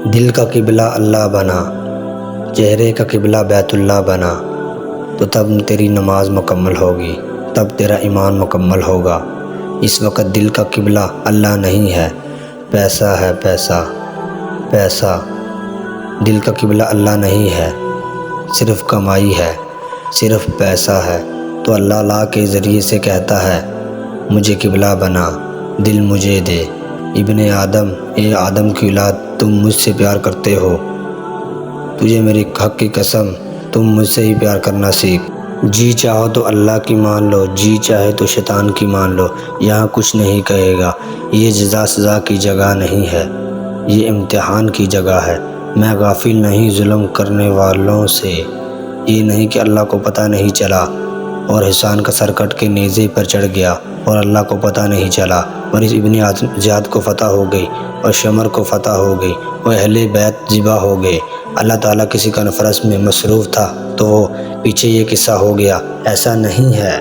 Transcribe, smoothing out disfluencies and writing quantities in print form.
دل کا قبلہ اللہ بنا، چہرے کا قبلہ بیت اللہ بنا، تو تب تیری نماز مکمل ہوگی، تب تیرا ایمان مکمل ہوگا۔ اس وقت دل کا قبلہ اللہ نہیں ہے، پیسہ ہے، پیسہ۔ دل کا قبلہ اللہ نہیں ہے، صرف کمائی ہے، صرف پیسہ ہے۔ تو اللہ لا کے ذریعے سے کہتا ہے مجھے قبلہ بنا، دل مجھے دے۔ ابن آدم، اے آدم کی اولاد، تم مجھ سے پیار کرتے ہو، تجھے میری حق کی قسم تم مجھ سے ہی پیار کرنا سیکھ۔ جی چاہو تو اللہ کی مان لو، جی چاہے تو شیطان کی مان لو، یہاں کچھ نہیں کہے گا۔ یہ جزا سزا کی جگہ نہیں ہے، یہ امتحان کی جگہ ہے۔ میں غافل نہیں ظلم کرنے والوں سے، یہ نہیں کہ اللہ کو پتہ نہیں چلا اور حسان کا سر کٹ کے نیزے پر چڑھ گیا اور اللہ کو پتہ نہیں چلا، اور اس ابن زیاد کو فتح ہو گئی اور شمر کو فتح ہو گئی اور اہل بیت ذبح ہو گئے۔ اللہ تعالیٰ کسی کانفرنس میں مصروف تھا تو وہ پیچھے یہ قصہ ہو گیا، ایسا نہیں ہے۔